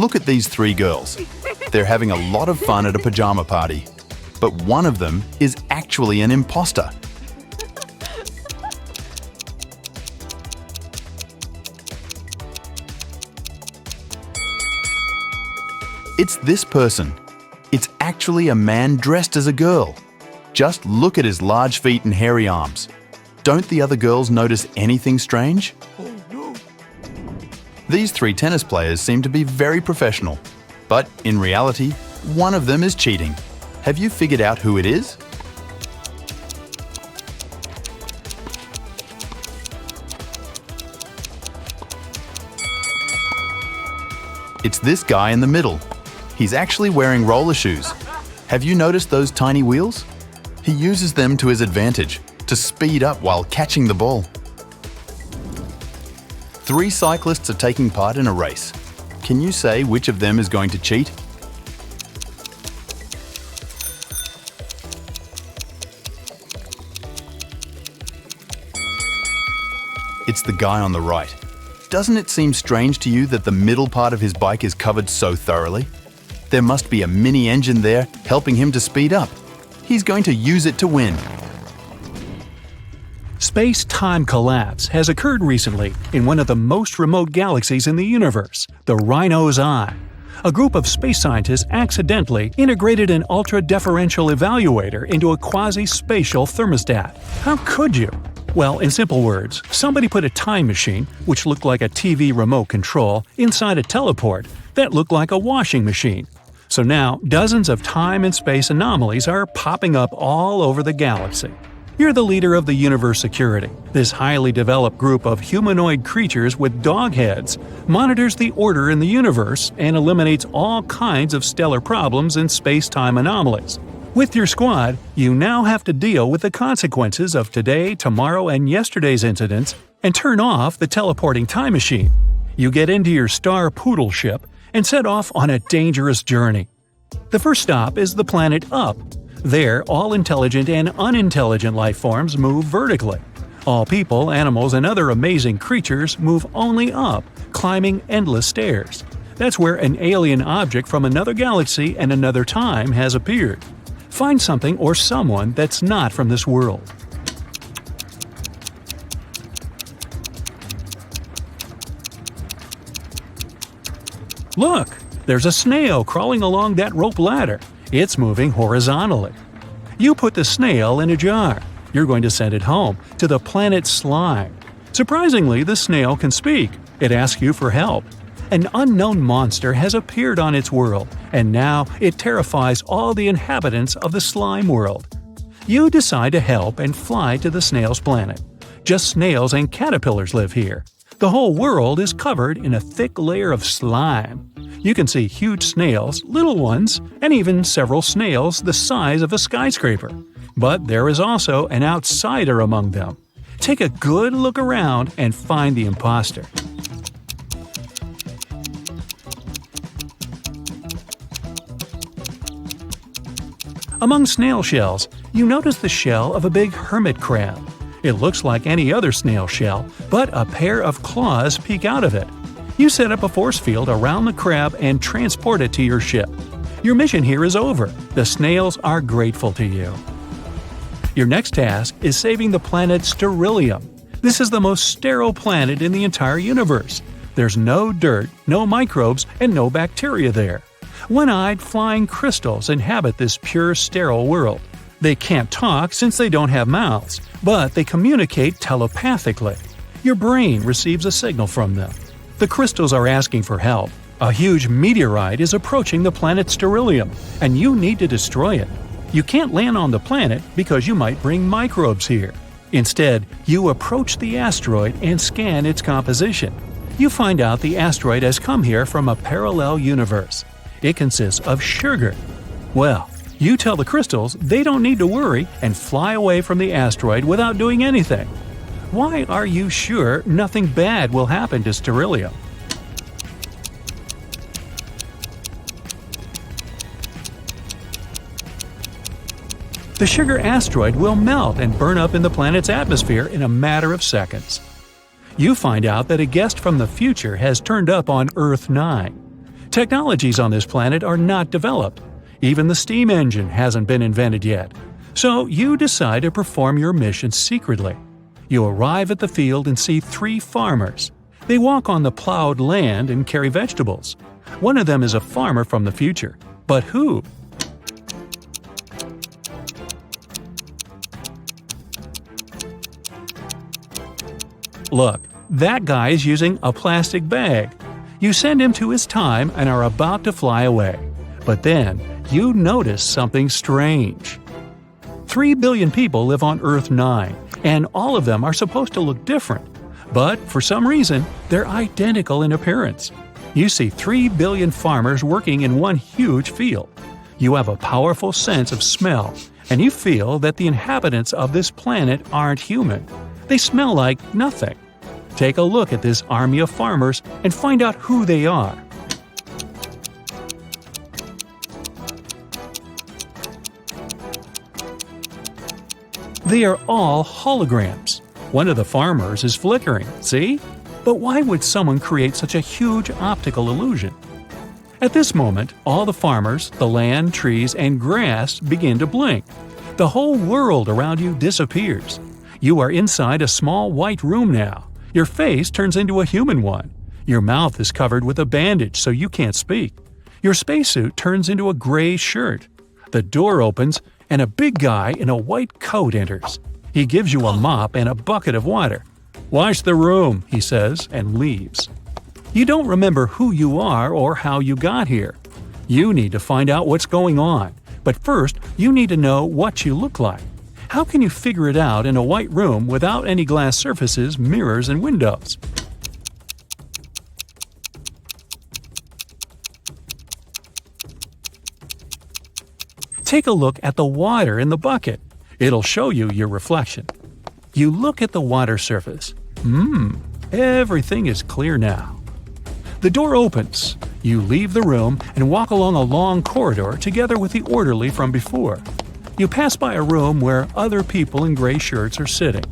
Look at these three girls. They're having a lot of fun at a pajama party. But one of them is actually an imposter. It's this person. It's actually a man dressed as a girl. Just look at his large feet and hairy arms. Don't the other girls notice anything strange? Oh, no. These three tennis players seem to be very professional. But in reality, one of them is cheating. Have you figured out who it is? It's this guy in the middle. He's actually wearing roller shoes. Have you noticed those tiny wheels? He uses them to his advantage, to speed up while catching the ball. Three cyclists are taking part in a race. Can you say which of them is going to cheat? It's the guy on the right. Doesn't it seem strange to you that the middle part of his bike is covered so thoroughly? There must be a mini engine there helping him to speed up. He's going to use it to win. Space-time collapse has occurred recently in one of the most remote galaxies in the universe, the Rhino's Eye. A group of space scientists accidentally integrated an ultra-deferential evaluator into a quasi-spatial thermostat. How could you? Well, in simple words, somebody put a time machine, which looked like a TV remote control, inside a teleport that looked like a washing machine. So now, dozens of time and space anomalies are popping up all over the galaxy. You're the leader of the universe security. This highly developed group of humanoid creatures with dog heads monitors the order in the universe and eliminates all kinds of stellar problems and space-time anomalies. With your squad, you now have to deal with the consequences of today, tomorrow, and yesterday's incidents and turn off the teleporting time machine. You get into your star poodle ship and set off on a dangerous journey. The first stop is the planet Up. There, all intelligent and unintelligent life forms move vertically. All people, animals, and other amazing creatures move only up, climbing endless stairs. That's where an alien object from another galaxy and another time has appeared. Find something or someone that's not from this world. Look! There's a snail crawling along that rope ladder. It's moving horizontally. You put the snail in a jar. You're going to send it home, to the planet Slime. Surprisingly, the snail can speak. It asks you for help. An unknown monster has appeared on its world, and now it terrifies all the inhabitants of the slime world. You decide to help and fly to the snail's planet. Just snails and caterpillars live here. The whole world is covered in a thick layer of slime. You can see huge snails, little ones, and even several snails the size of a skyscraper. But there is also an outsider among them. Take a good look around and find the imposter. Among snail shells, you notice the shell of a big hermit crab. It looks like any other snail shell, but a pair of claws peek out of it. You set up a force field around the crab and transport it to your ship. Your mission here is over. The snails are grateful to you. Your next task is saving the planet Sterilium. This is the most sterile planet in the entire universe. There's no dirt, no microbes, and no bacteria there. One-eyed flying crystals inhabit this pure sterile world. They can't talk since they don't have mouths, but they communicate telepathically. Your brain receives a signal from them. The crystals are asking for help. A huge meteorite is approaching the planet Sterilium, and you need to destroy it. You can't land on the planet because you might bring microbes here. Instead, you approach the asteroid and scan its composition. You find out the asteroid has come here from a parallel universe. It consists of sugar. Well, you tell the crystals they don't need to worry and fly away from the asteroid without doing anything. Why are you sure nothing bad will happen to Sterilium? The sugar asteroid will melt and burn up in the planet's atmosphere in a matter of seconds. You find out that a guest from the future has turned up on Earth 9. Technologies on this planet are not developed. Even the steam engine hasn't been invented yet. So you decide to perform your mission secretly. You arrive at the field and see 3 farmers. They walk on the plowed land and carry vegetables. One of them is a farmer from the future. But who? Look, that guy is using a plastic bag. You send him to his time and are about to fly away. But then, you notice something strange. 3 billion people live on Earth 9, and all of them are supposed to look different. But for some reason, they're identical in appearance. You see 3 billion farmers working in one huge field. You have a powerful sense of smell, and you feel that the inhabitants of this planet aren't human. They smell like nothing. Take a look at this army of farmers and find out who they are. They are all holograms. One of the farmers is flickering, see? But why would someone create such a huge optical illusion? At this moment, all the farmers, the land, trees, and grass begin to blink. The whole world around you disappears. You are inside a small white room now. Your face turns into a human one. Your mouth is covered with a bandage so you can't speak. Your spacesuit turns into a gray shirt. The door opens and a big guy in a white coat enters. He gives you a mop and a bucket of water. "Wash the room," he says, and leaves. You don't remember who you are or how you got here. You need to find out what's going on, but first you need to know what you look like. How can you figure it out in a white room without any glass surfaces, mirrors, and windows? Take a look at the water in the bucket. It'll show you your reflection. You look at the water surface. Everything is clear now. The door opens. You leave the room and walk along a long corridor together with the orderly from before. You pass by a room where other people in gray shirts are sitting.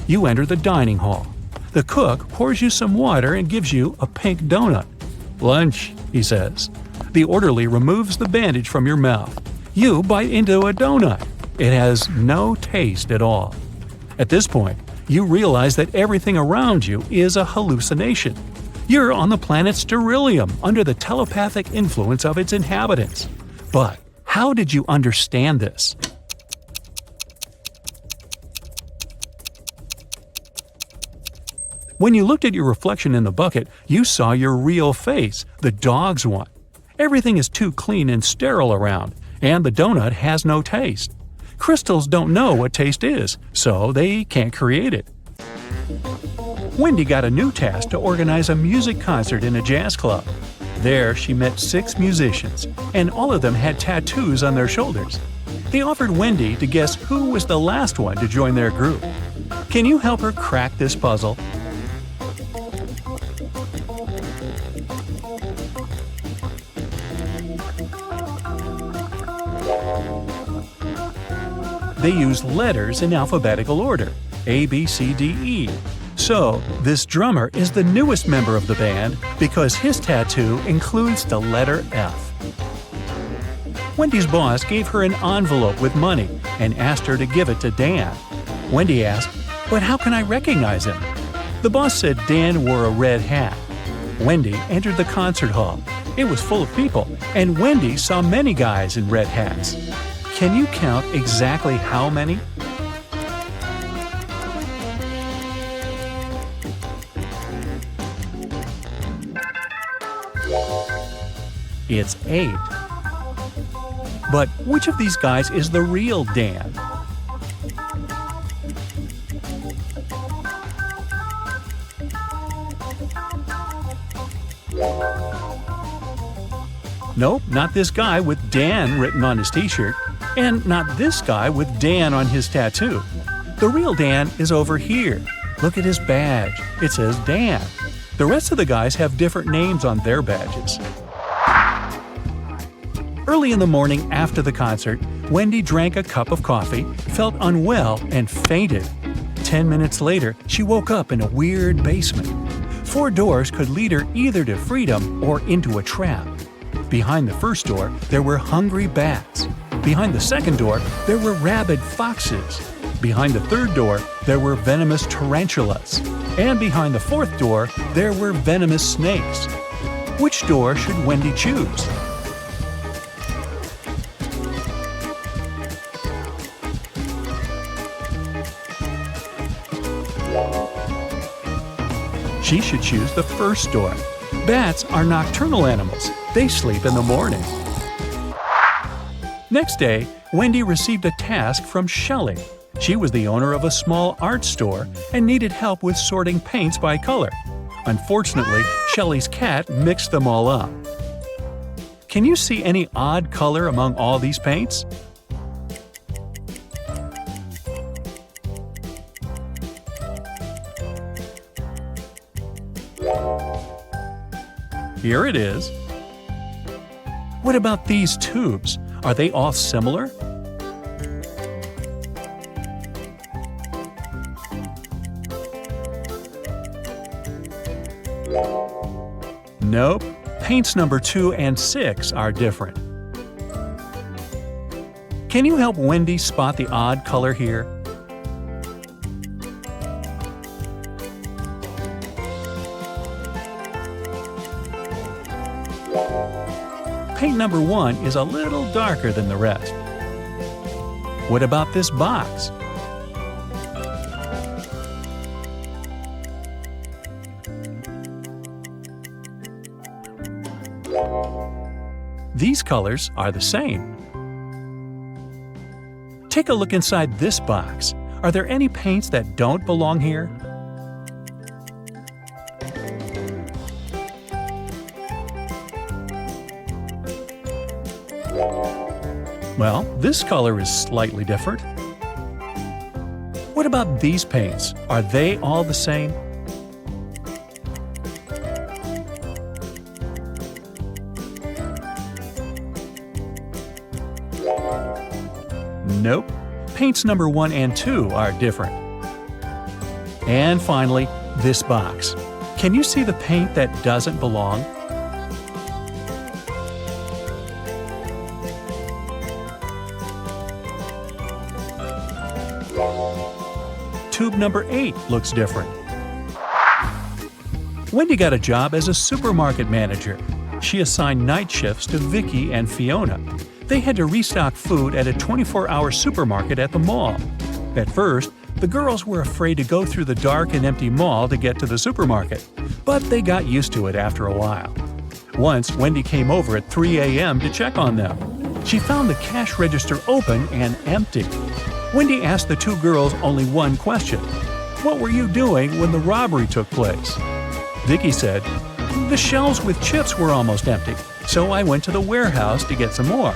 You enter the dining hall. The cook pours you some water and gives you a pink donut. "Lunch," he says. The orderly removes the bandage from your mouth. You bite into a donut. It has no taste at all. At this point, you realize that everything around you is a hallucination. You're on the planet Sterilium under the telepathic influence of its inhabitants. But how did you understand this? When you looked at your reflection in the bucket, you saw your real face, the dog's one. Everything is too clean and sterile around, and the donut has no taste. Crystals don't know what taste is, so they can't create it. Wendy got a new task to organize a music concert in a jazz club. There, she met 6 musicians, and all of them had tattoos on their shoulders. They offered Wendy to guess who was the last one to join their group. Can you help her crack this puzzle? They use letters in alphabetical order, A, B, C, D, E. So, this drummer is the newest member of the band because his tattoo includes the letter F. Wendy's boss gave her an envelope with money and asked her to give it to Dan. Wendy asked, "But how can I recognize him?" The boss said Dan wore a red hat. Wendy entered the concert hall. It was full of people, and Wendy saw many guys in red hats. Can you count exactly how many? It's 8. But which of these guys is the real Dan? Nope, not this guy with Dan written on his t-shirt, and not this guy with Dan on his tattoo. The real Dan is over here. Look at his badge. It says Dan. The rest of the guys have different names on their badges. Early in the morning after the concert, Wendy drank a cup of coffee, felt unwell, and fainted. 10 minutes later, she woke up in a weird basement. 4 doors could lead her either to freedom or into a trap. Behind the first door, there were hungry bats. Behind the second door, there were rabid foxes. Behind the third door, there were venomous tarantulas. And behind the fourth door, there were venomous snakes. Which door should Wendy choose? She should choose the first door. Bats are nocturnal animals. They sleep in the morning. Next day, Wendy received a task from Shelley. She was the owner of a small art store and needed help with sorting paints by color. Unfortunately, Shelley's cat mixed them all up. Can you see any odd color among all these paints? Here it is. What about these tubes? Are they all similar? Nope. Paints number 2 and 6 are different. Can you help Wendy spot the odd color here? Paint number 1 is a little darker than the rest. What about this box? These colors are the same. Take a look inside this box. Are there any paints that don't belong here? Well, this color is slightly different. What about these paints? Are they all the same? Nope. Paints number 1 and 2 are different. And finally, this box. Can you see the paint that doesn't belong? Tube number 8 looks different. Wendy got a job as a supermarket manager. She assigned night shifts to Vicky and Fiona. They had to restock food at a 24-hour supermarket at the mall. At first, the girls were afraid to go through the dark and empty mall to get to the supermarket, but they got used to it after a while. Once, Wendy came over at 3 a.m. to check on them. She found the cash register open and empty. Wendy asked the two girls only one question. What were you doing when the robbery took place? Vicky said, the shelves with chips were almost empty, so I went to the warehouse to get some more.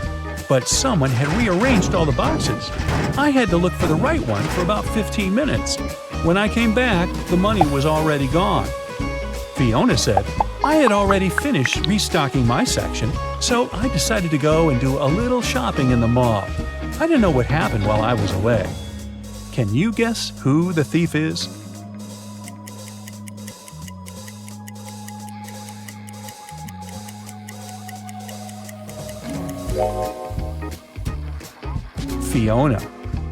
But someone had rearranged all the boxes. I had to look for the right one for about 15 minutes. When I came back, the money was already gone. Fiona said, I had already finished restocking my section, so I decided to go and do a little shopping in the mall. I didn't know what happened while I was away. Can you guess who the thief is? Fiona.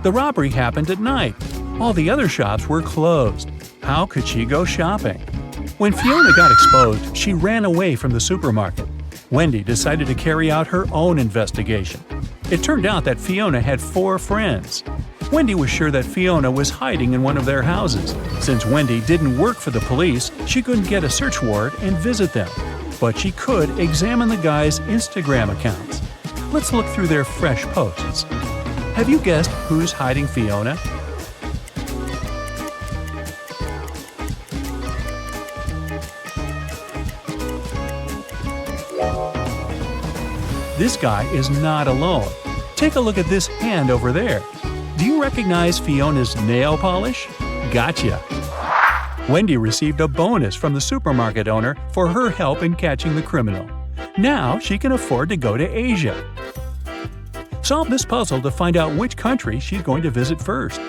The robbery happened at night. All the other shops were closed. How could she go shopping? When Fiona got exposed, she ran away from the supermarket. Wendy decided to carry out her own investigation. It turned out that Fiona had 4 friends. Wendy was sure that Fiona was hiding in one of their houses. Since Wendy didn't work for the police, she couldn't get a search warrant and visit them. But she could examine the guys' Instagram accounts. Let's look through their fresh posts. Have you guessed who's hiding Fiona? This guy is not alone. Take a look at this hand over there. Do you recognize Fiona's nail polish? Gotcha! Wendy received a bonus from the supermarket owner for her help in catching the criminal. Now she can afford to go to Asia. Solve this puzzle to find out which country she's going to visit first.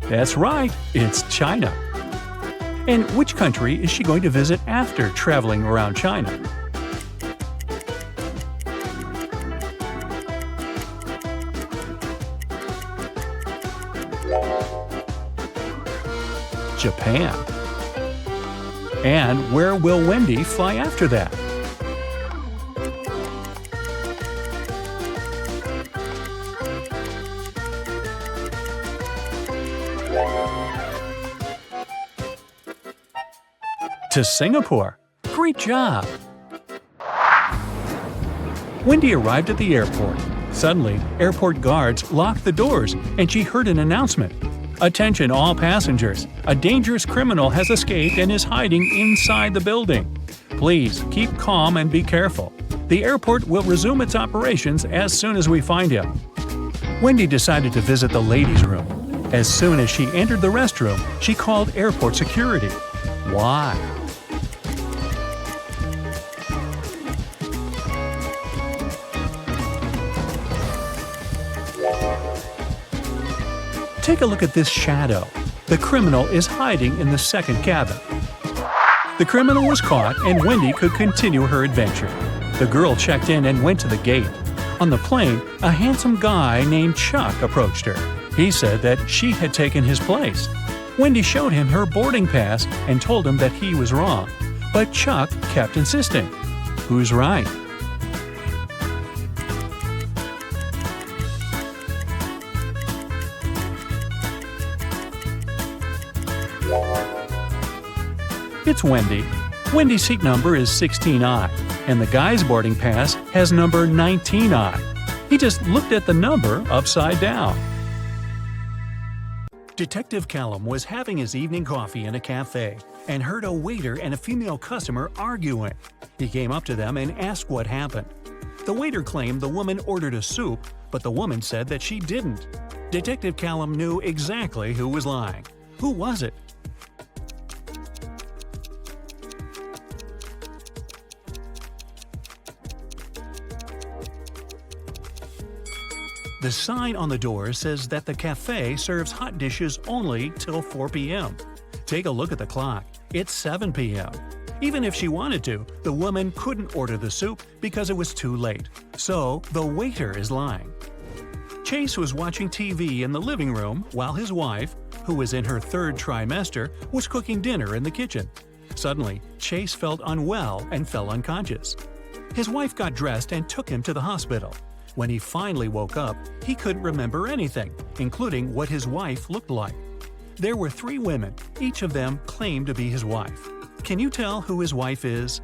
That's right, it's China. And which country is she going to visit after traveling around China? Japan. And where will Wendy fly after that? To Singapore. Great job! Wendy arrived at the airport. Suddenly, airport guards locked the doors and she heard an announcement. Attention all passengers! A dangerous criminal has escaped and is hiding inside the building. Please keep calm and be careful. The airport will resume its operations as soon as we find him. Wendy decided to visit the ladies' room. As soon as she entered the restroom, she called airport security. Why? Take a look at this shadow. The criminal is hiding in the second cabin. The criminal was caught and Wendy could continue her adventure. The girl checked in and went to the gate. On the plane, a handsome guy named Chuck approached her. He said that she had taken his place. Wendy showed him her boarding pass and told him that he was wrong. But Chuck kept insisting. Who's right? It's Wendy. Wendy's seat number is 16I, and the guy's boarding pass has number 19I. He just looked at the number upside down. Detective Callum was having his evening coffee in a cafe and heard a waiter and a female customer arguing. He came up to them and asked what happened. The waiter claimed the woman ordered a soup, but the woman said that she didn't. Detective Callum knew exactly who was lying. Who was it? The sign on the door says that the cafe serves hot dishes only till 4 p.m. Take a look at the clock. It's 7 p.m. Even if she wanted to, the woman couldn't order the soup because it was too late. So, the waiter is lying. Chase was watching TV in the living room while his wife, who was in her third trimester, was cooking dinner in the kitchen. Suddenly, Chase felt unwell and fell unconscious. His wife got dressed and took him to the hospital. When he finally woke up, he couldn't remember anything, including what his wife looked like. There were 3 women, each of them claimed to be his wife. Can you tell who his wife is?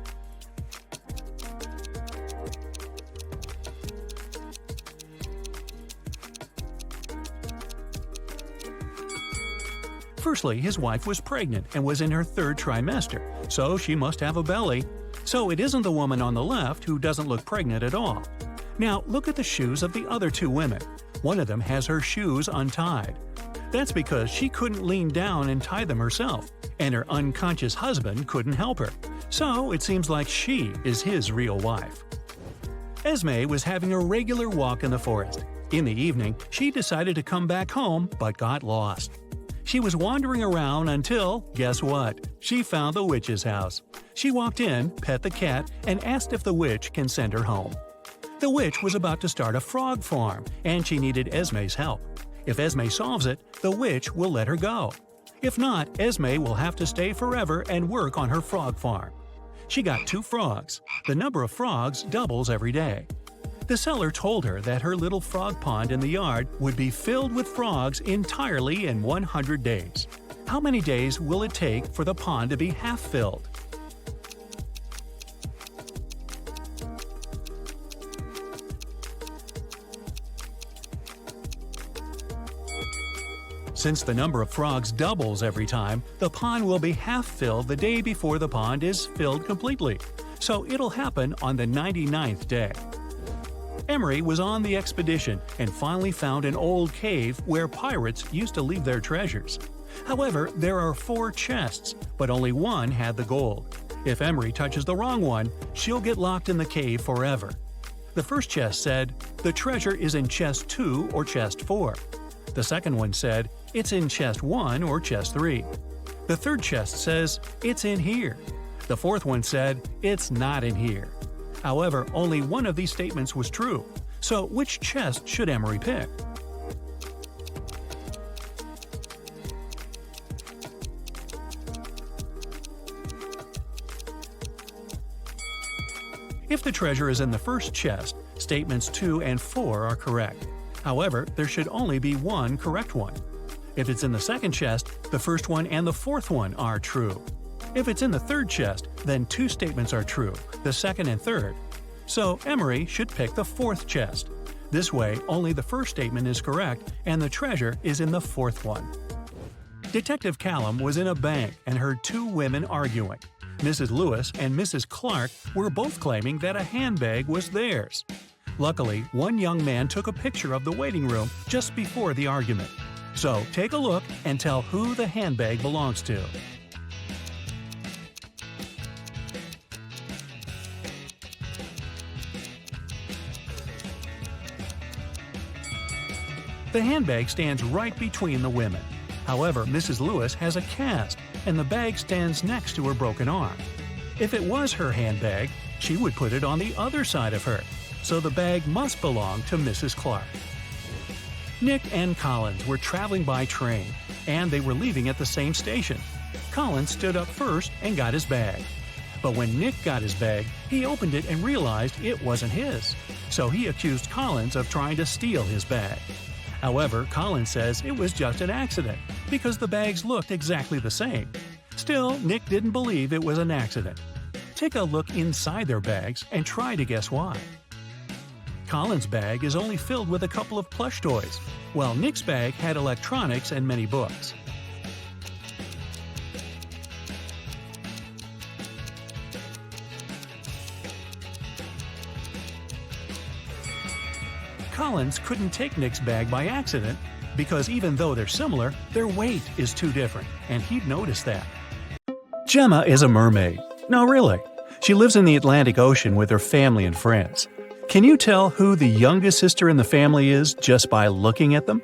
Firstly, his wife was pregnant and was in her third trimester, so she must have a belly. So it isn't the woman on the left who doesn't look pregnant at all. Now, look at the shoes of the other 2 women. One of them has her shoes untied. That's because she couldn't lean down and tie them herself, and her unconscious husband couldn't help her. So it seems like she is his real wife. Esme was having a regular walk in the forest. In the evening, she decided to come back home but got lost. She was wandering around until, guess what? She found the witch's house. She walked in, pet the cat, and asked if the witch can send her home. The witch was about to start a frog farm, and she needed Esme's help. If Esme solves it, the witch will let her go. If not, Esme will have to stay forever and work on her frog farm. She got 2 frogs. The number of frogs doubles every day. The seller told her that her little frog pond in the yard would be filled with frogs entirely in 100 days. How many days will it take for the pond to be half filled? Since the number of frogs doubles every time, the pond will be half filled the day before the pond is filled completely. So it'll happen on the 99th day. Emery was on the expedition and finally found an old cave where pirates used to leave their treasures. However, there are 4 chests, but only one had the gold. If Emery touches the wrong one, she'll get locked in the cave forever. The first chest said, "The treasure is in chest 2 or chest 4." The second one said, "It's in chest 1 or chest 3." The third chest says, "It's in here." The fourth one said, "It's not in here." However, only one of these statements was true. So which chest should Emery pick? If the treasure is in the first chest, statements 2 and 4 are correct. However, there should only be one correct one. If it's in the second chest, the first one and the fourth one are true. If it's in the third chest, then 2 statements are true, the second and third. So Emery should pick the fourth chest. This way, only the first statement is correct and the treasure is in the fourth one. Detective Callum was in a bank and heard 2 women arguing. Mrs. Lewis and Mrs. Clark were both claiming that a handbag was theirs. Luckily, one young man took a picture of the waiting room just before the argument. So take a look and tell who the handbag belongs to. The handbag stands right between the women. However, Mrs. Lewis has a cast, and the bag stands next to her broken arm. If it was her handbag, she would put it on the other side of her, so the bag must belong to Mrs. Clark. Nick and Collins were traveling by train, and they were leaving at the same station. Collins stood up first and got his bag. But when Nick got his bag, he opened it and realized it wasn't his, so he accused Collins of trying to steal his bag. However, Collins says it was just an accident, because the bags looked exactly the same. Still, Nick didn't believe it was an accident. Take a look inside their bags and try to guess why. Collins' bag is only filled with a couple of plush toys, while Nick's bag had electronics and many books. Collins couldn't take Nick's bag by accident because even though they're similar, their weight is too different, and he'd noticed that. Gemma is a mermaid. No, really. She lives in the Atlantic Ocean with her family and friends. Can you tell who the youngest sister in the family is just by looking at them?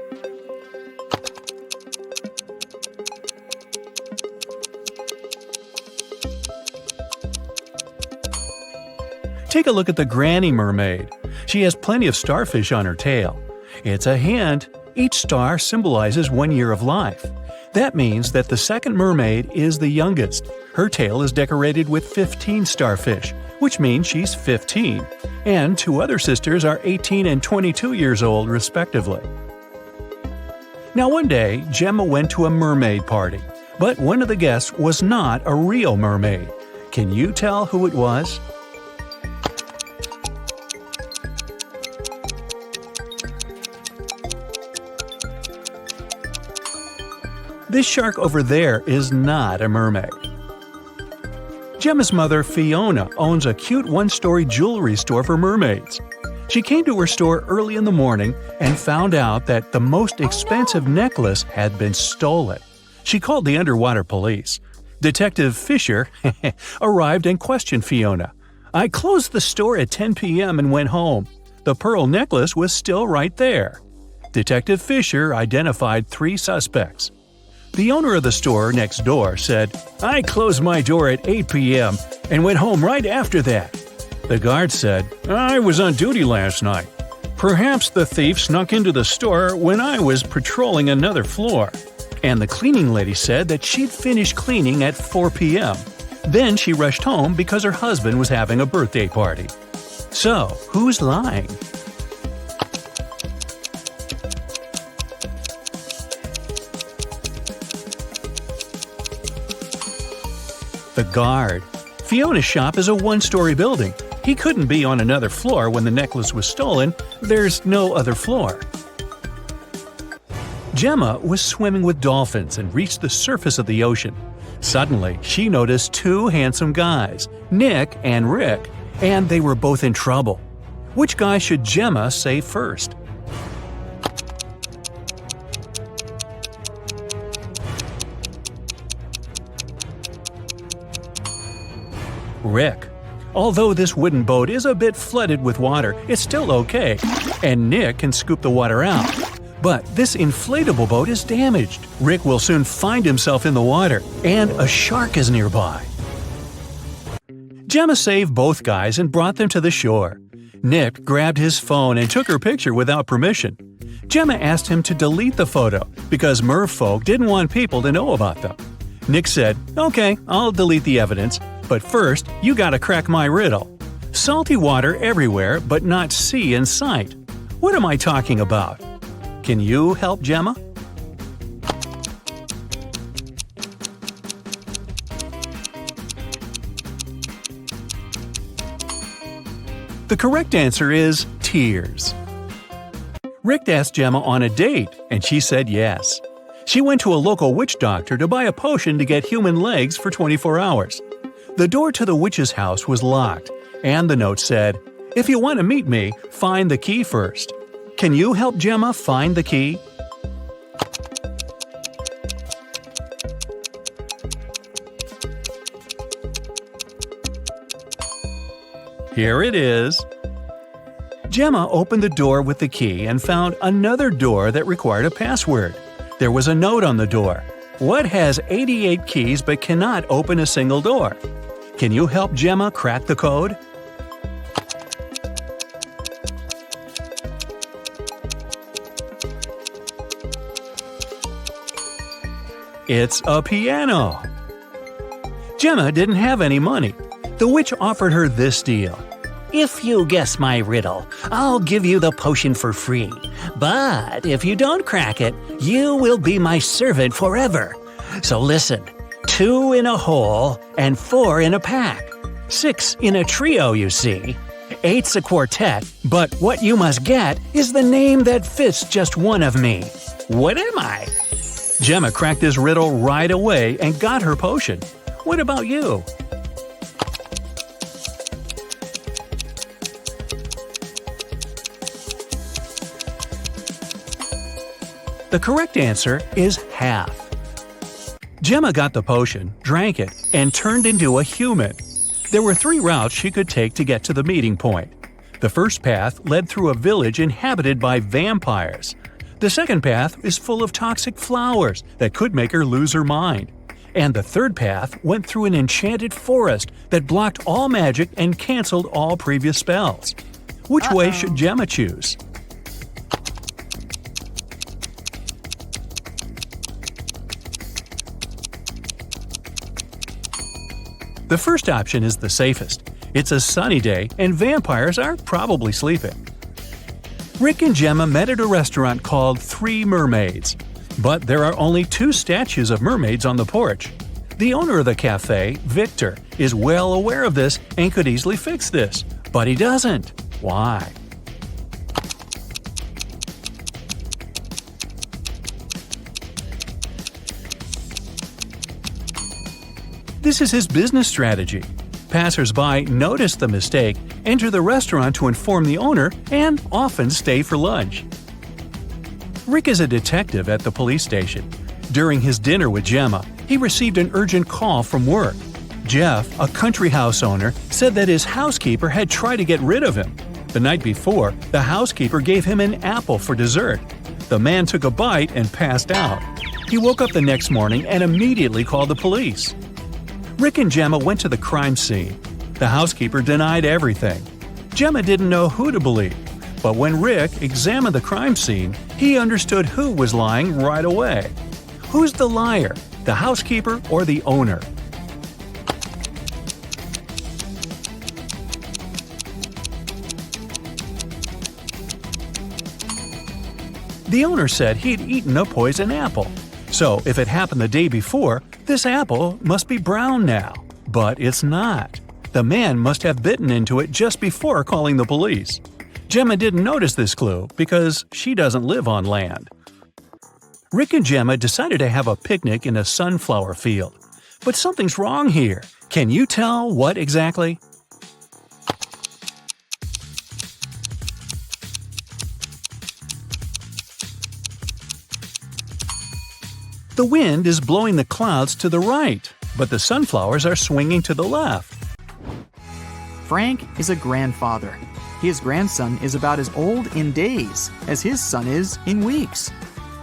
Take a look at the granny mermaid. She has plenty of starfish on her tail. It's a hint. Each star symbolizes 1 year of life. That means that the second mermaid is the youngest. Her tail is decorated with 15 starfish, which means she's 15. And 2 other sisters are 18 and 22 years old, respectively. Now one day, Gemma went to a mermaid party, but one of the guests was not a real mermaid. Can you tell who it was? This shark over there is not a mermaid. Gemma's mother, Fiona, owns a cute 1-story jewelry store for mermaids. She came to her store early in the morning and found out that the most expensive necklace had been stolen. She called the underwater police. Detective Fisher arrived and questioned Fiona. "I closed the store at 10 p.m. and went home. The pearl necklace was still right there." Detective Fisher identified 3 suspects. The owner of the store next door said, "I closed my door at 8 p.m. and went home right after that." The guard said, "I was on duty last night. Perhaps the thief snuck into the store when I was patrolling another floor." And the cleaning lady said that she'd finished cleaning at 4 p.m. Then she rushed home because her husband was having a birthday party. So, who's lying? The guard. Fiona's shop is a 1-story building. He couldn't be on another floor when the necklace was stolen. There's no other floor. Gemma was swimming with dolphins and reached the surface of the ocean. Suddenly, she noticed 2 handsome guys, Nick and Rick, and they were both in trouble. Which guy should Gemma save first? Rick. Although this wooden boat is a bit flooded with water, it's still okay, and Nick can scoop the water out. But this inflatable boat is damaged. Rick will soon find himself in the water, and a shark is nearby. Gemma saved both guys and brought them to the shore. Nick grabbed his phone and took her picture without permission. Gemma asked him to delete the photo because merfolk didn't want people to know about them. Nick said, "Okay, I'll delete the evidence, but first you gotta crack my riddle. Salty water everywhere but not sea in sight. What am I talking about? Can you help Gemma?" The correct answer is tears. Rick asked Gemma on a date, and she said yes. She went to a local witch doctor to buy a potion to get human legs for 24 hours. The door to the witch's house was locked, and the note said, "If you want to meet me, find the key first." Can you help Gemma find the key? Here it is. Gemma opened the door with the key and found another door that required a password. There was a note on the door. What has 88 keys but cannot open a single door? Can you help Gemma crack the code? It's a piano. Gemma didn't have any money. The witch offered her this deal. If you guess my riddle, I'll give you the potion for free. But if you don't crack it, you will be my servant forever. So listen, 2 in a hole and 4 in a pack. 6 in a trio, you see. 8's a quartet, but what you must get is the name that fits just one of me. What am I? Gemma cracked this riddle right away and got her potion. What about you? The correct answer is half. Gemma got the potion, drank it, and turned into a human. There were 3 routes she could take to get to the meeting point. The first path led through a village inhabited by vampires. The second path is full of toxic flowers that could make her lose her mind. And the third path went through an enchanted forest that blocked all magic and canceled all previous spells. Which way should Gemma choose? The first option is the safest. It's a sunny day and vampires are probably sleeping. Rick and Gemma met at a restaurant called 3 Mermaids. But there are only 2 statues of mermaids on the porch. The owner of the cafe, Victor, is well aware of this and could easily fix this. But he doesn't. Why? This is his business strategy. Passers-by notice the mistake, enter the restaurant to inform the owner, and often stay for lunch. Rick is a detective at the police station. During his dinner with Gemma, he received an urgent call from work. Jeff, a country house owner, said that his housekeeper had tried to get rid of him. The night before, the housekeeper gave him an apple for dessert. The man took a bite and passed out. He woke up the next morning and immediately called the police. Rick and Gemma went to the crime scene. The housekeeper denied everything. Gemma didn't know who to believe, but when Rick examined the crime scene, he understood who was lying right away. Who's the liar, the housekeeper or the owner? The owner said he'd eaten a poison apple. So if it happened the day before, this apple must be brown now. But it's not. The man must have bitten into it just before calling the police. Gemma didn't notice this clue because she doesn't live on land. Rick and Gemma decided to have a picnic in a sunflower field. But something's wrong here. Can you tell what exactly? The wind is blowing the clouds to the right, but the sunflowers are swinging to the left. Frank is a grandfather. His grandson is about as old in days as his son is in weeks.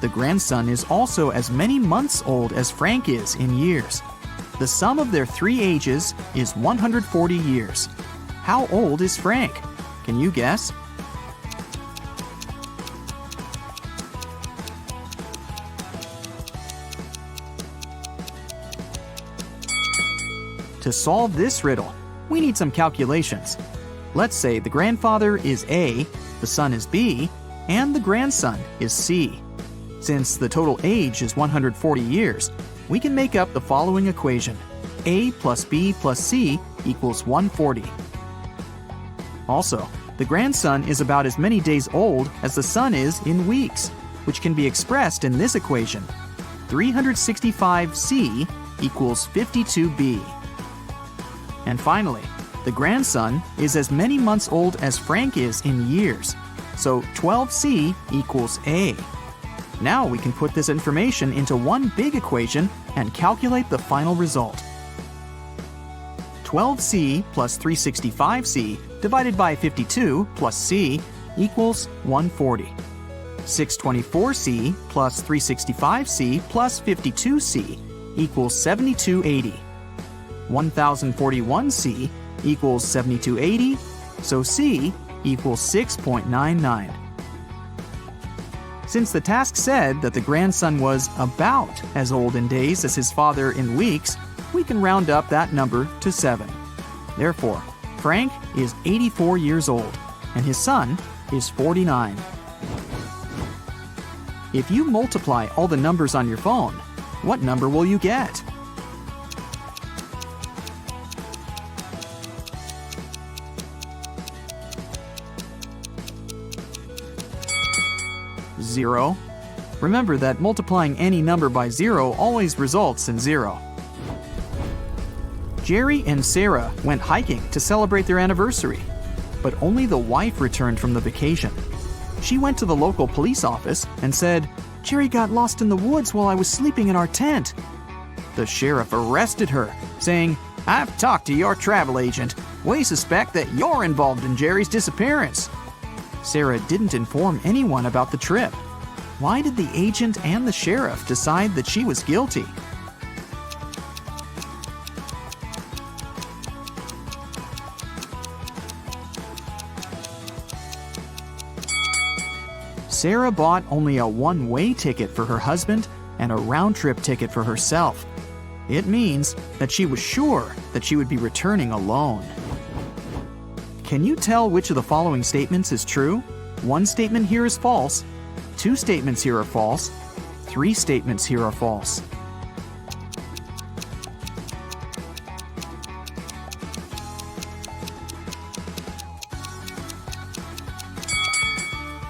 The grandson is also as many months old as Frank is in years. The sum of their 3 ages is 140 years. How old is Frank? Can you guess? To solve this riddle, we need some calculations. Let's say the grandfather is A, the son is B, and the grandson is C. Since the total age is 140 years, we can make up the following equation. A plus B plus C equals 140. Also, the grandson is about as many days old as the son is in weeks, which can be expressed in this equation. 365C equals 52B. And finally, the grandson is as many months old as Frank is in years, so 12C equals A. Now we can put this information into one big equation and calculate the final result. 12C plus 365C divided by 52 plus C equals 140. 624C plus 365C plus 52C equals 7280. 1041C equals 7280, so C equals 6.99. Since the task said that the grandson was about as old in days as his father in weeks, we can round up that number to 7. Therefore, Frank is 84 years old, and his son is 49. If you multiply all the numbers on your phone, what number will you get? Zero. Remember that multiplying any number by 0 always results in 0. Jerry and Sarah went hiking to celebrate their anniversary, but only the wife returned from the vacation. She went to the local police office and said, "Jerry got lost in the woods while I was sleeping in our tent." The sheriff arrested her, saying, "I've talked to your travel agent. We suspect that you're involved in Jerry's disappearance." Sarah didn't inform anyone about the trip. Why did the agent and the sheriff decide that she was guilty? Sarah bought only a one-way ticket for her husband and a round-trip ticket for herself. It means that she was sure that she would be returning alone. Can you tell which of the following statements is true? One statement here is false. 2 statements here are false. 3 statements here are false.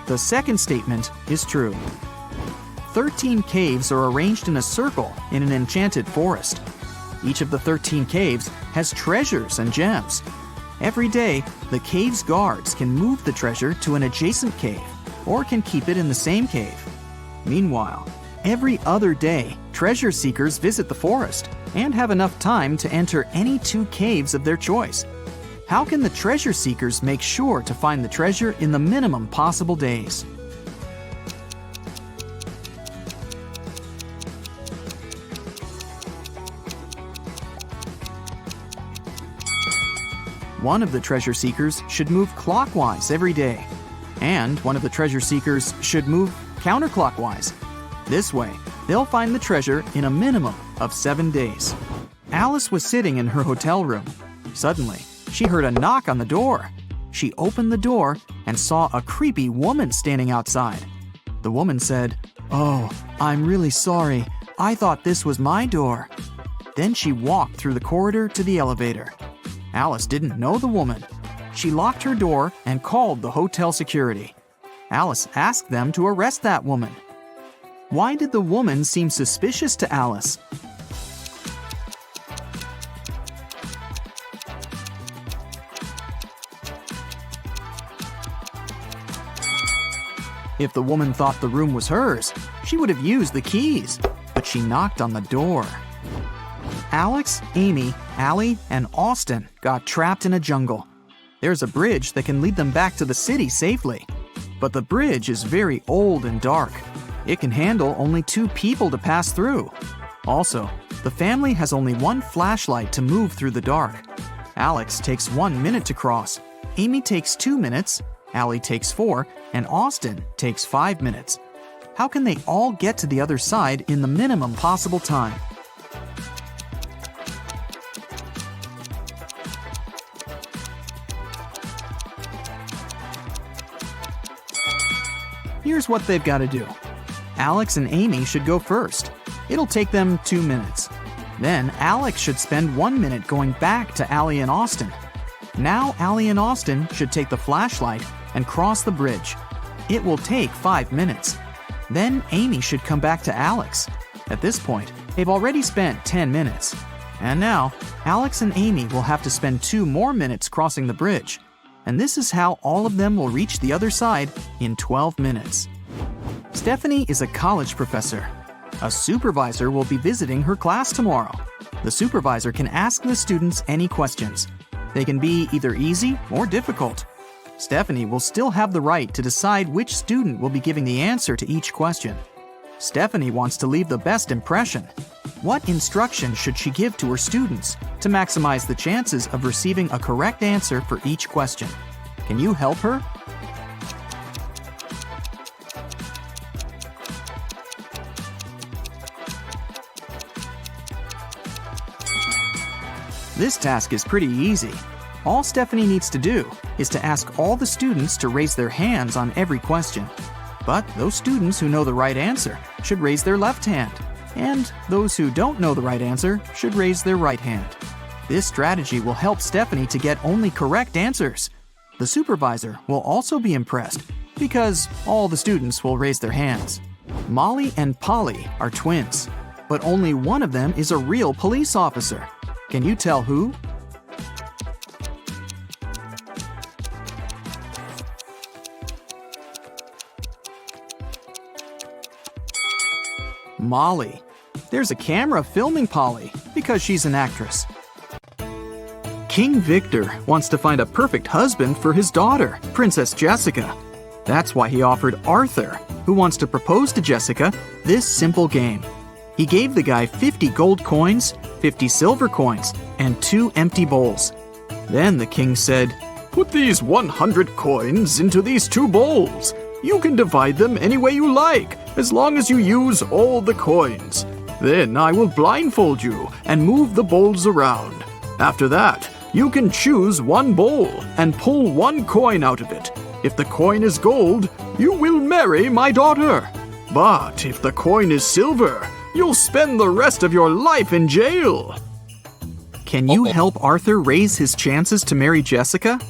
The second statement is true. 13 caves are arranged in a circle in an enchanted forest. Each of the 13 caves has treasures and gems. Every day, the cave's guards can move the treasure to an adjacent cave or can keep it in the same cave. Meanwhile, every other day, treasure seekers visit the forest and have enough time to enter any 2 caves of their choice. How can the treasure seekers make sure to find the treasure in the minimum possible days? One of the treasure seekers should move clockwise every day, and one of the treasure seekers should move counterclockwise. This way, they'll find the treasure in a minimum of 7 days. Alice was sitting in her hotel room. Suddenly, she heard a knock on the door. She opened the door and saw a creepy woman standing outside. The woman said, "Oh, I'm really sorry. I thought this was my door." Then she walked through the corridor to the elevator. Alice didn't know the woman. She locked her door and called the hotel security. Alice asked them to arrest that woman. Why did the woman seem suspicious to Alice? If the woman thought the room was hers, she would have used the keys, but she knocked on the door. Alex, Amy, Allie, and Austin got trapped in a jungle. There's a bridge that can lead them back to the city safely. But the bridge is very old and dark. It can handle only 2 people to pass through. Also, the family has only 1 flashlight to move through the dark. Alex takes 1 minute to cross. Amy takes 2 minutes, Allie takes 4, and Austin takes 5 minutes. How can they all get to the other side in the minimum possible time? Here's what they've got to do. Alex and Amy should go first. It'll take them 2 minutes. Then Alex should spend 1 minute going back to Allie and Austin. Now Allie and Austin should take the flashlight and cross the bridge. It will take 5 minutes. Then Amy should come back to Alex. At this point, they've already spent 10 minutes. And now, Alex and Amy will have to spend 2 more minutes crossing the bridge. And this is how all of them will reach the other side in 12 minutes. Stephanie is a college professor. A supervisor will be visiting her class tomorrow. The supervisor can ask the students any questions. They can be either easy or difficult. Stephanie will still have the right to decide which student will be giving the answer to each question. Stephanie wants to leave the best impression. What instruction should she give to her students to maximize the chances of receiving a correct answer for each question? Can you help her? This task is pretty easy. All Stephanie needs to do is to ask all the students to raise their hands on every question. But those students who know the right answer should raise their left hand, and those who don't know the right answer should raise their right hand. This strategy will help Stephanie to get only correct answers. The supervisor will also be impressed because all the students will raise their hands. Molly and Polly are twins, but only one of them is a real police officer. Can you tell who? Molly. There's a camera filming Polly because she's an actress. King Victor wants to find a perfect husband for his daughter, Princess Jessica. That's why he offered Arthur, who wants to propose to Jessica, this simple game. He gave the guy 50 gold coins, 50 silver coins, and 2 empty bowls. Then the king said, "Put these 100 coins into these 2 bowls. You can divide them any way you like, as long as you use all the coins. Then I will blindfold you and move the bowls around. After that, you can choose 1 bowl and pull 1 coin out of it. If the coin is gold, you will marry my daughter. But if the coin is silver, you'll spend the rest of your life in jail." Can you help Arthur raise his chances to marry Jessica?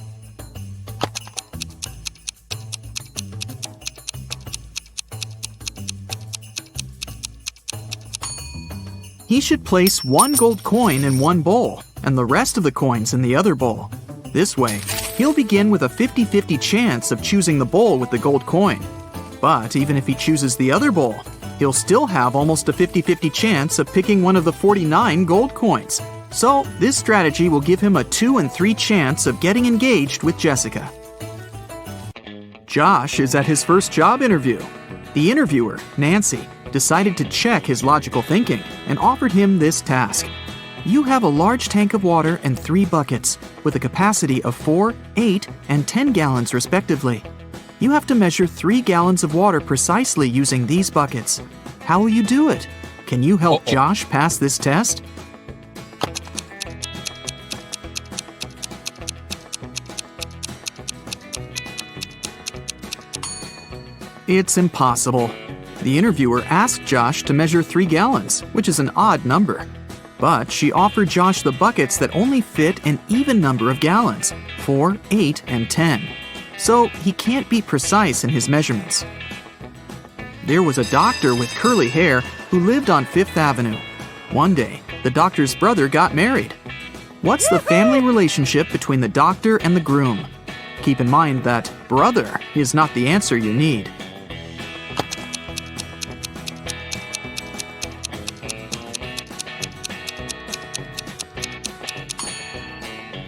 He should place 1 gold coin in 1 bowl and the rest of the coins in the other bowl. This way, he'll begin with a 50-50 chance of choosing the bowl with the gold coin. But even if he chooses the other bowl, he'll still have almost a 50-50 chance of picking one of the 49 gold coins. So this strategy will give him a 2 and 3 chance of getting engaged with Jessica. Josh is at his first job interview. The interviewer, Nancy, decided to check his logical thinking and offered him this task. You have a large tank of water and 3 buckets with a capacity of 4, 8, and 10 gallons respectively. You have to measure 3 gallons of water precisely using these buckets. How will you do it? Can you help Josh pass this test? It's impossible. The interviewer asked Josh to measure 3 gallons, which is an odd number. But she offered Josh the buckets that only fit an even number of gallons, 4, 8, and 10. So he can't be precise in his measurements. There was a doctor with curly hair who lived on 5th Avenue. One day, the doctor's brother got married. What's the family relationship between the doctor and the groom? Keep in mind that brother is not the answer you need.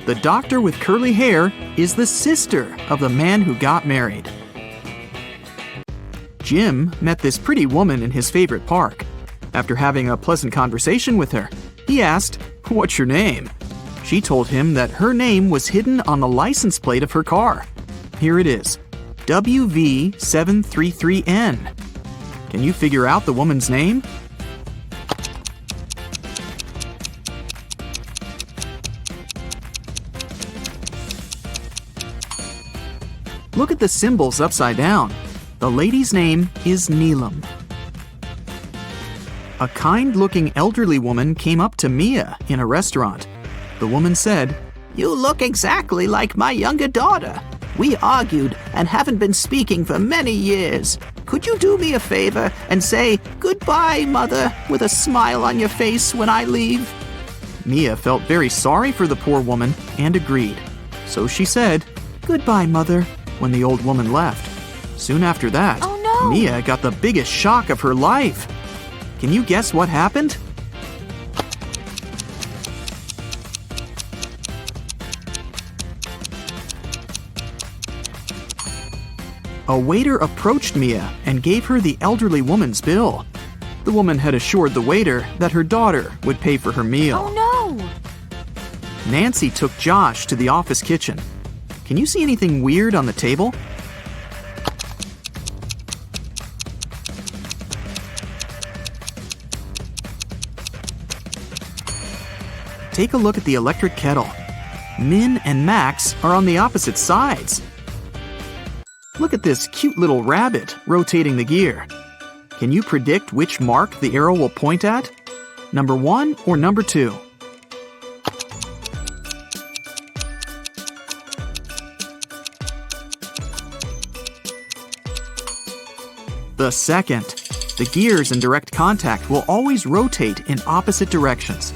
The doctor with curly hair is the sister of the man who got married. Jim met this pretty woman in his favorite park. After having a pleasant conversation with her, he asked, "What's your name?" She told him that her name was hidden on the license plate of her car. Here it is, WV733N. Can you figure out the woman's name? Look at the symbols upside down. The lady's name is Neelam. A kind-looking elderly woman came up to Mia in a restaurant. The woman said, "You look exactly like my younger daughter. We argued and haven't been speaking for many years. Could you do me a favor and say, 'Goodbye, Mother,' with a smile on your face when I leave?" Mia felt very sorry for the poor woman and agreed. So she said, "Goodbye, Mother," when the old woman left. Soon after that, Oh, no. Mia got the biggest shock of her life. Can you guess what happened? A waiter approached Mia and gave her the elderly woman's bill. The woman had assured the waiter that her daughter would pay for her meal. Oh no! Nancy took Josh to the office kitchen. Can you see anything weird on the table? Take a look at the electric kettle. Min and Max are on the opposite sides. Look at this cute little rabbit rotating the gear. Can you predict which mark the arrow will point at? Number 1 or number 2? The second. The gears in direct contact will always rotate in opposite directions.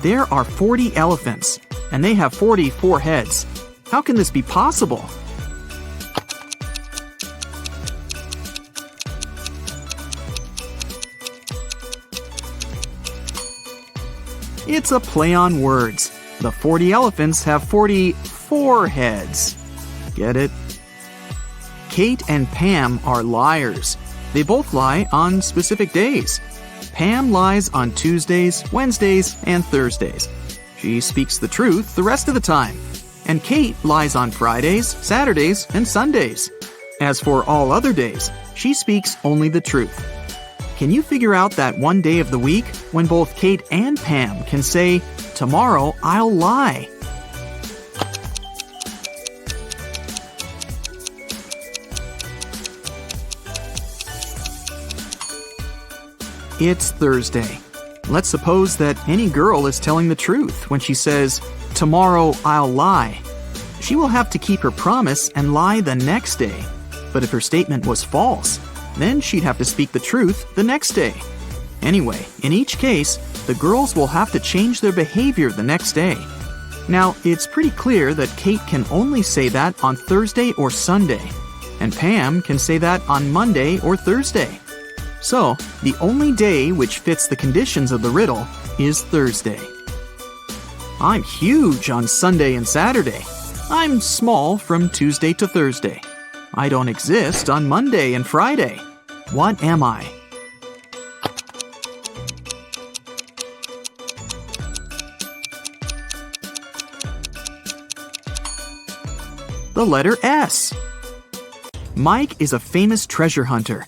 There are 40 elephants, and they have 44 heads. How can this be possible? It's a play on words. The 40 elephants have 44 heads. Get it? Kate and Pam are liars. They both lie on specific days. Pam lies on Tuesdays, Wednesdays, and Thursdays. She speaks the truth the rest of the time. And Kate lies on Fridays, Saturdays, and Sundays. As for all other days, she speaks only the truth. Can you figure out that one day of the week when both Kate and Pam can say, "Tomorrow I'll lie"? It's Thursday. Let's suppose that any girl is telling the truth when she says, "Tomorrow I'll lie." She will have to keep her promise and lie the next day. But if her statement was false, then she'd have to speak the truth the next day. Anyway, in each case, the girls will have to change their behavior the next day. Now, it's pretty clear that Kate can only say that on Thursday or Sunday, and Pam can say that on Monday or Thursday. So, the only day which fits the conditions of the riddle is Thursday. I'm huge on Sunday and Saturday. I'm small from Tuesday to Thursday. I don't exist on Monday and Friday. What am I? The letter S. Mike is a famous treasure hunter.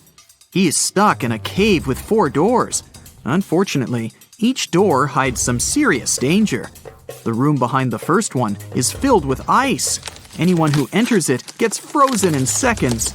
He is stuck in a cave with 4 doors. Unfortunately, each door hides some serious danger. The room behind the first one is filled with ice. Anyone who enters it gets frozen in seconds.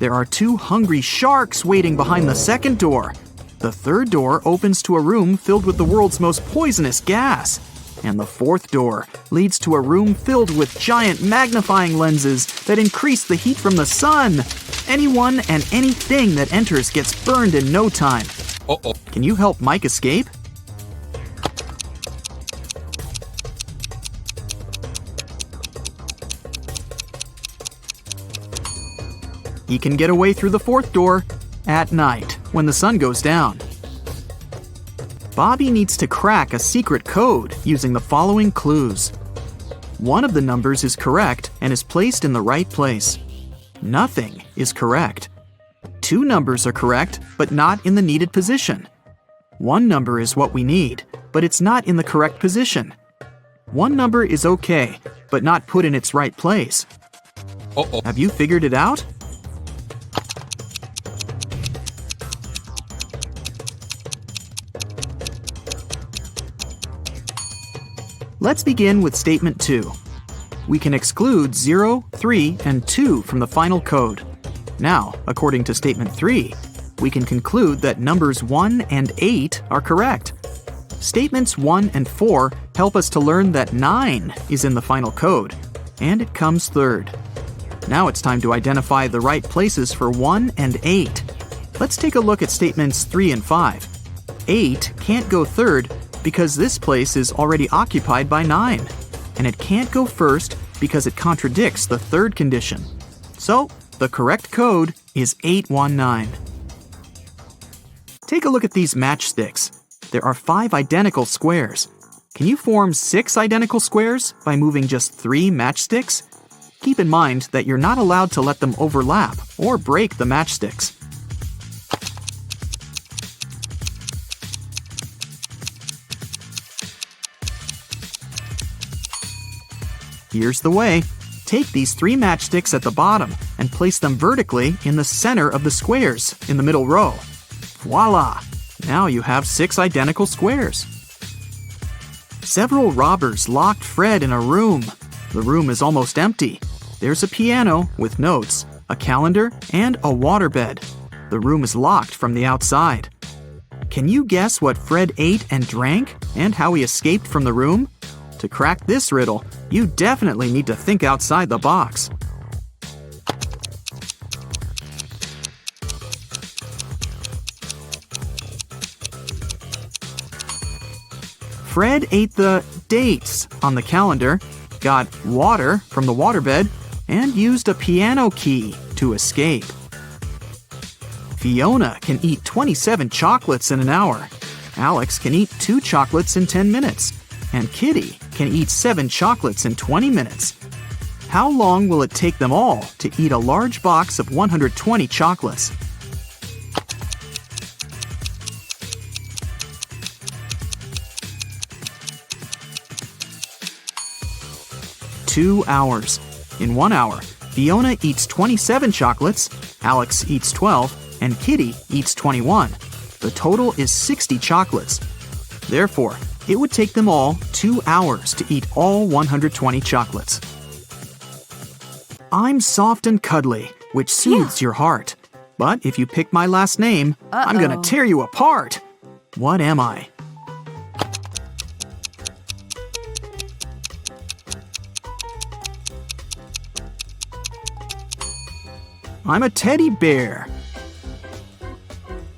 There are 2 hungry sharks waiting behind the second door. The third door opens to a room filled with the world's most poisonous gas. And the fourth door leads to a room filled with giant magnifying lenses that increase the heat from the sun. Anyone and anything that enters gets burned in no time. Uh-oh. Can you help Mike escape? He can get away through the fourth door at night when the sun goes down. Bobby needs to crack a secret code using the following clues. One of the numbers is correct and is placed in the right place. Nothing is correct. Two numbers are correct, but not in the needed position. One number is what we need, but it's not in the correct position. One number is okay, but not put in its right place. Have you figured it out? Let's begin with statement 2. We can exclude 0, 3, and 2 from the final code. Now, according to statement 3, we can conclude that numbers 1 and 8 are correct. Statements 1 and 4 help us to learn that 9 is in the final code, and it comes third. Now it's time to identify the right places for 1 and 8. Let's take a look at statements 3 and 5. 8 can't go third because this place is already occupied by 9, and it can't go first because it contradicts the third condition. So, the correct code is 819. Take a look at these matchsticks. There are 5 identical squares. Can you form 6 identical squares by moving just 3 matchsticks? Keep in mind that you're not allowed to let them overlap or break the matchsticks. Here's the way. Take these 3 matchsticks at the bottom and place them vertically in the center of the squares in the middle row. Voila! Now you have 6 identical squares. Several robbers locked Fred in a room. The room is almost empty. There's a piano with notes, a calendar, and a waterbed. The room is locked from the outside. Can you guess what Fred ate and drank and how he escaped from the room? To crack this riddle, you definitely need to think outside the box. Fred ate the dates on the calendar, got water from the waterbed, and used a piano key to escape. Fiona can eat 27 chocolates in an hour. Alex can eat 2 chocolates in 10 minutes. And Kitty can eat 7 chocolates in 20 minutes. How long will it take them all to eat a large box of 120 chocolates? Two hours. In 1 hour, Fiona eats 27 chocolates, Alex eats 12, and Kitty eats 21. The total is 60 chocolates. Therefore, it would take them all 2 hours to eat all 120 chocolates. I'm soft and cuddly, which soothes your heart. But if you pick my last name, I'm gonna tear you apart. What am I? I'm a teddy bear.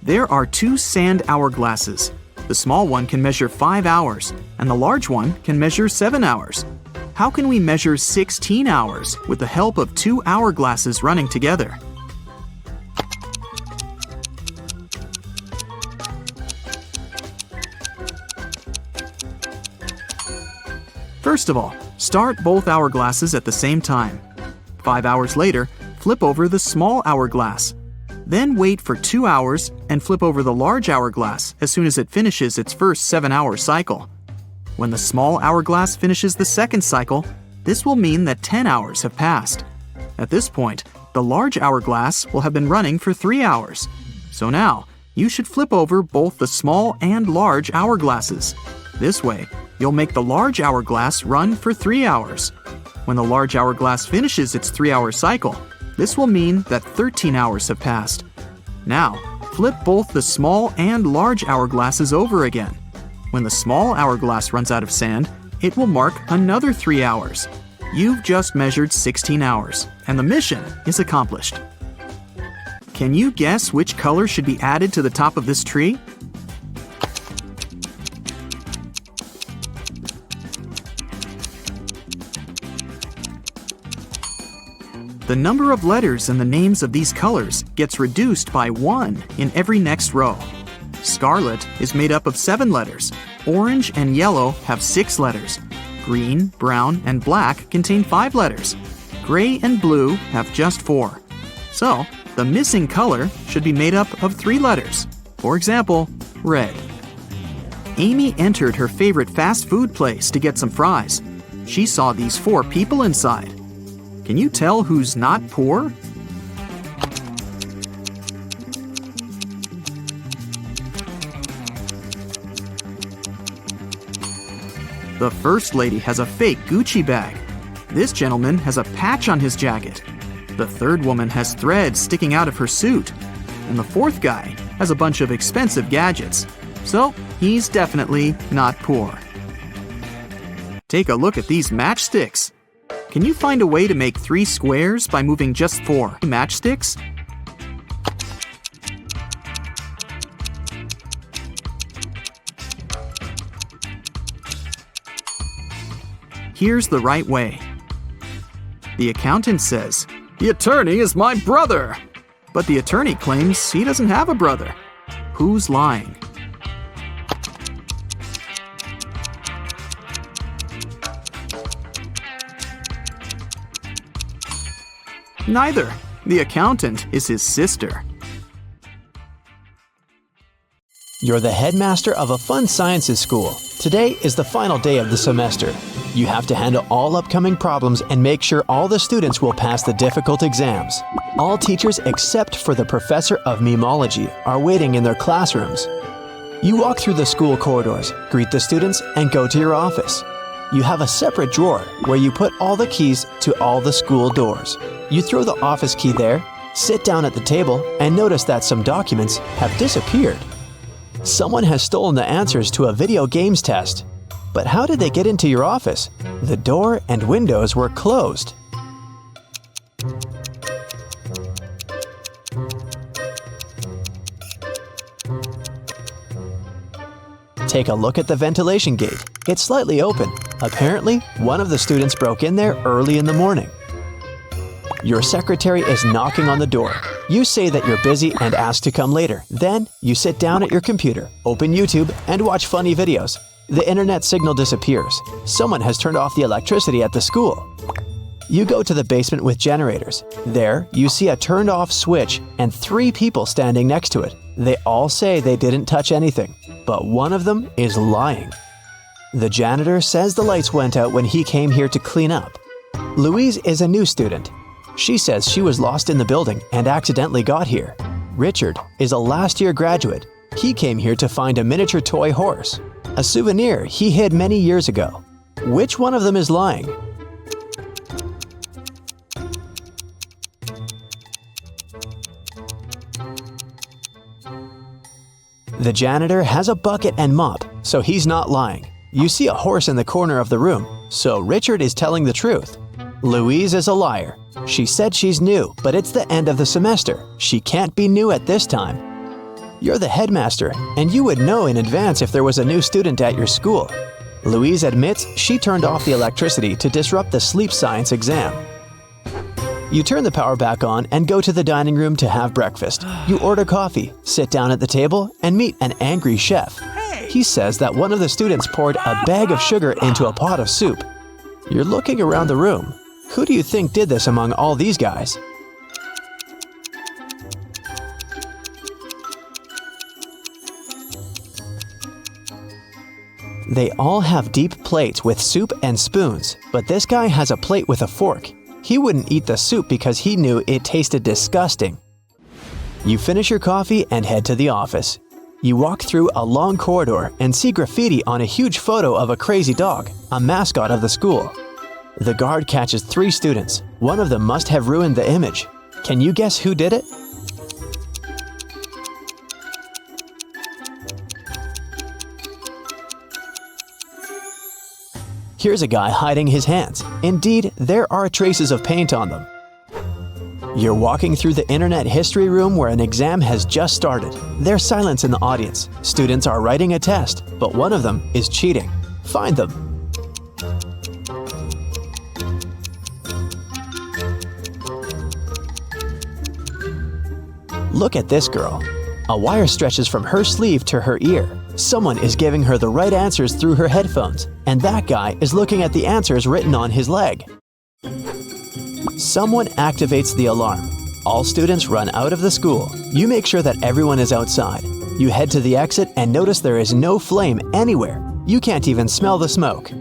There are 2 sand hourglasses. The small one can measure 5 hours, and the large one can measure 7 hours. How can we measure 16 hours with the help of 2 hourglasses running together? First of all, start both hourglasses at the same time. 5 hours later, flip over the small hourglass. Then wait for 2 hours and flip over the large hourglass as soon as it finishes its first 7-hour cycle. When the small hourglass finishes the second cycle, this will mean that 10 hours have passed. At this point, the large hourglass will have been running for 3 hours. So now, you should flip over both the small and large hourglasses. This way, you'll make the large hourglass run for 3 hours. When the large hourglass finishes its 3-hour cycle, this will mean that 13 hours have passed. Now, flip both the small and large hourglasses over again. When the small hourglass runs out of sand, it will mark another 3 hours. You've just measured 16 hours, and the mission is accomplished. Can you guess which color should be added to the top of this tree? The number of letters in the names of these colors gets reduced by 1 in every next row. Scarlet is made up of 7 letters. Orange and yellow have 6 letters. Green, brown, and black contain 5 letters. Gray and blue have just 4. So, the missing color should be made up of 3 letters. For example, red. Amy entered her favorite fast food place to get some fries. She saw these 4 people inside. Can you tell who's not poor? The first lady has a fake Gucci bag. This gentleman has a patch on his jacket. The third woman has threads sticking out of her suit. And the fourth guy has a bunch of expensive gadgets. So, he's definitely not poor. Take a look at these matchsticks. Can you find a way to make 3 squares by moving just 4 matchsticks? Here's the right way. The accountant says, "The attorney is my brother." But the attorney claims he doesn't have a brother. Who's lying? Neither. The accountant is his sister. You're the headmaster of a fun sciences school. Today is the final day of the semester. You have to handle all upcoming problems and make sure all the students will pass the difficult exams. All teachers except for the professor of memology are waiting in their classrooms. You walk through the school corridors, greet the students, and go to your office. You have a separate drawer where you put all the keys to all the school doors. You throw the office key there, sit down at the table, and notice that some documents have disappeared. Someone has stolen the answers to a video games test. But how did they get into your office? The door and windows were closed. Take a look at the ventilation gate. It's slightly open. Apparently, one of the students broke in there early in the morning. Your secretary is knocking on the door. You say that you're busy and ask to come later. Then, you sit down at your computer, open YouTube, and watch funny videos. The internet signal disappears. Someone has turned off the electricity at the school. You go to the basement with generators. There, you see a turned off switch and 3 people standing next to it. They all say they didn't touch anything, but one of them is lying. The janitor says the lights went out when he came here to clean up. Louise is a new student. She says she was lost in the building and accidentally got here. Richard is a last-year graduate. He came here to find a miniature toy horse, a souvenir he hid many years ago. Which one of them is lying? The janitor has a bucket and mop, so he's not lying. You see a horse in the corner of the room, so Richard is telling the truth. Louise is a liar. She said she's new, but it's the end of the semester. She can't be new at this time. You're the headmaster, and you would know in advance if there was a new student at your school. Louise admits she turned off the electricity to disrupt the sleep science exam. You turn the power back on and go to the dining room to have breakfast. You order coffee, sit down at the table, and meet an angry chef. He says that one of the students poured a bag of sugar into a pot of soup. You're looking around the room. Who do you think did this among all these guys? They all have deep plates with soup and spoons, but this guy has a plate with a fork. He wouldn't eat the soup because he knew it tasted disgusting. You finish your coffee and head to the office. You walk through a long corridor and see graffiti on a huge photo of a crazy dog, a mascot of the school. The guard catches 3 students. One of them must have ruined the image. Can you guess who did it? Here's a guy hiding his hands. Indeed, there are traces of paint on them. You're walking through the internet history room where an exam has just started. There's silence in the audience. Students are writing a test, but one of them is cheating. Find them. Look at this girl. A wire stretches from her sleeve to her ear. Someone is giving her the right answers through her headphones, and that guy is looking at the answers written on his leg. Someone activates the alarm. All students run out of the school. You make sure that everyone is outside. You head to the exit and notice there is no flame anywhere. You can't even smell the smoke.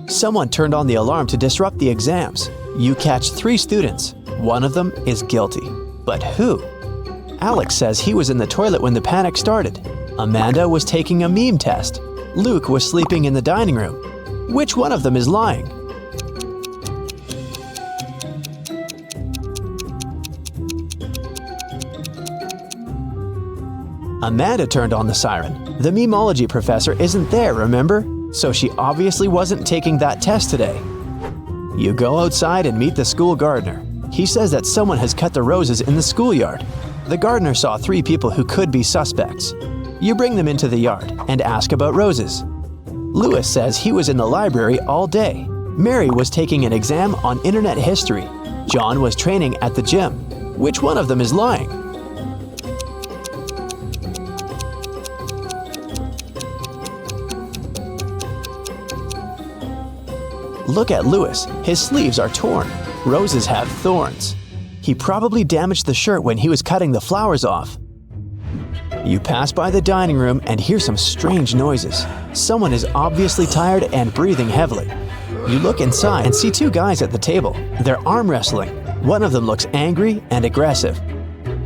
Someone turned on the alarm to disrupt the exams. You catch 3 students. One of them is guilty. But who? Alex says he was in the toilet when the panic started. Amanda was taking a meme test. Luke was sleeping in the dining room. Which one of them is lying? Amanda turned on the siren. The memology professor isn't there, remember? So she obviously wasn't taking that test today. You go outside and meet the school gardener. He says that someone has cut the roses in the schoolyard. The gardener saw 3 people who could be suspects. You bring them into the yard and ask about roses. Lewis says he was in the library all day. Mary was taking an exam on internet history. John was training at the gym. Which one of them is lying? Look at Lewis. His sleeves are torn. Roses have thorns. He probably damaged the shirt when he was cutting the flowers off. You pass by the dining room and hear some strange noises. Someone is obviously tired and breathing heavily. You look inside and see 2 guys at the table. They're arm wrestling. One of them looks angry and aggressive.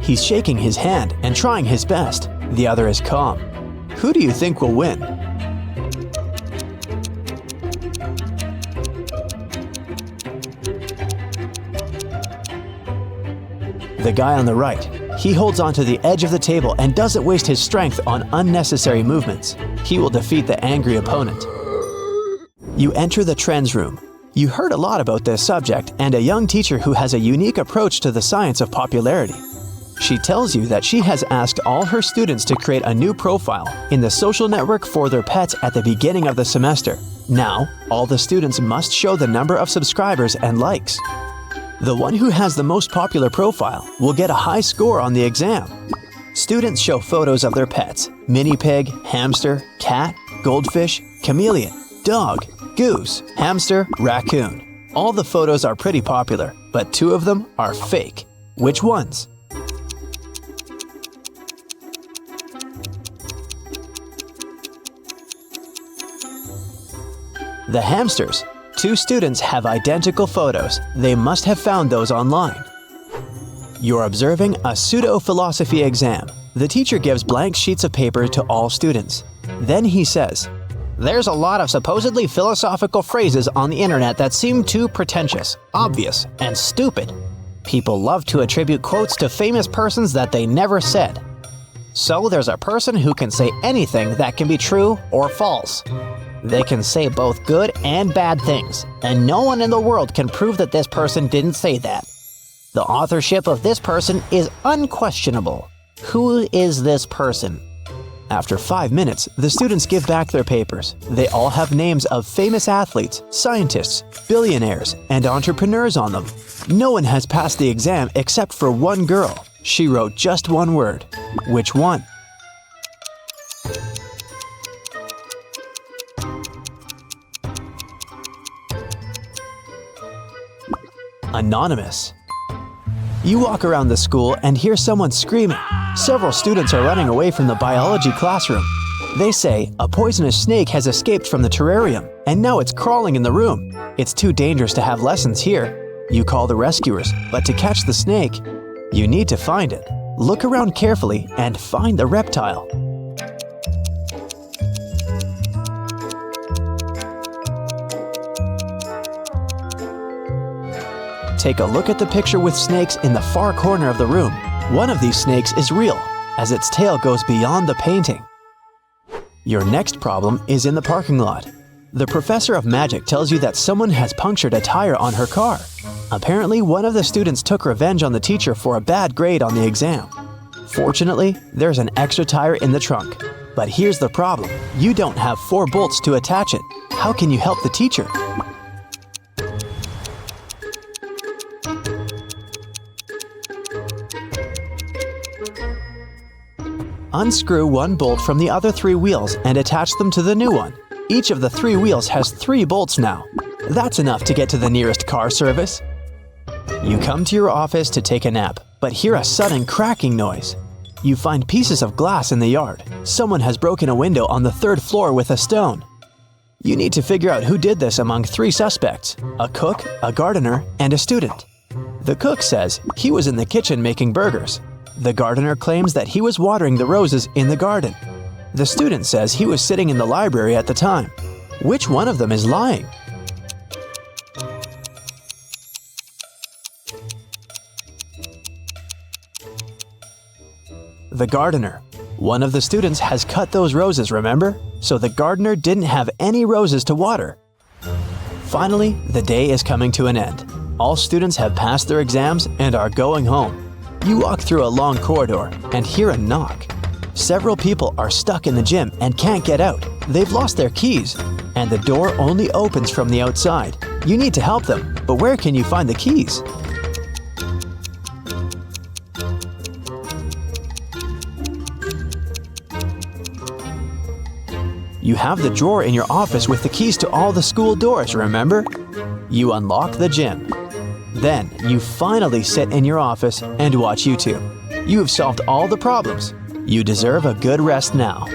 He's shaking his hand and trying his best. The other is calm. Who do you think will win? The guy on the right. He holds onto the edge of the table and doesn't waste his strength on unnecessary movements. He will defeat the angry opponent. You enter the trends room. You heard a lot about this subject and a young teacher who has a unique approach to the science of popularity. She tells you that she has asked all her students to create a new profile in the social network for their pets at the beginning of the semester. Now, all the students must show the number of subscribers and likes. The one who has the most popular profile will get a high score on the exam. Students show photos of their pets: mini pig, hamster, cat, goldfish, chameleon, dog, goose, hamster, raccoon. All the photos are pretty popular, but 2 of them are fake. Which ones? The hamsters. 2 students have identical photos. They must have found those online. You're observing a pseudo-philosophy exam. The teacher gives blank sheets of paper to all students. Then he says, "There's a lot of supposedly philosophical phrases on the internet that seem too pretentious, obvious, and stupid. People love to attribute quotes to famous persons that they never said. So there's a person who can say anything that can be true or false. They can say both good and bad things, and no one in the world can prove that this person didn't say that. The authorship of this person is unquestionable. Who is this person?" After 5 minutes, the students give back their papers. They all have names of famous athletes, scientists, billionaires, and entrepreneurs on them. No one has passed the exam except for one girl. She wrote just one word. Which one? Anonymous. You walk around the school and hear someone screaming. Several students are running away from the biology classroom. They say a poisonous snake has escaped from the terrarium, and now it's crawling in the room. It's too dangerous to have lessons here. You call the rescuers, but to catch the snake, you need to find it. Look around carefully and find the reptile. Take a look at the picture with snakes in the far corner of the room. One of these snakes is real, as its tail goes beyond the painting. Your next problem is in the parking lot. The professor of magic tells you that someone has punctured a tire on her car. Apparently, one of the students took revenge on the teacher for a bad grade on the exam. Fortunately, there's an extra tire in the trunk. But here's the problem. You don't have 4 bolts to attach it. How can you help the teacher? Unscrew one bolt from the other 3 wheels and attach them to the new one. Each of the 3 wheels has 3 bolts now. That's enough to get to the nearest car service. You come to your office to take a nap, but hear a sudden cracking noise. You find pieces of glass in the yard. Someone has broken a window on the 3rd floor with a stone. You need to figure out who did this among 3 suspects: a cook, a gardener, and a student. The cook says he was in the kitchen making burgers. The gardener claims that he was watering the roses in the garden. The student says he was sitting in the library at the time. Which one of them is lying? The gardener. One of the students has cut those roses, remember? So the gardener didn't have any roses to water. Finally, the day is coming to an end. All students have passed their exams and are going home. You walk through a long corridor and hear a knock. Several people are stuck in the gym and can't get out. They've lost their keys, and the door only opens from the outside. You need to help them, but where can you find the keys? You have the drawer in your office with the keys to all the school doors, remember? You unlock the gym. Then, you finally sit in your office and watch YouTube. You have solved all the problems. You deserve a good rest now.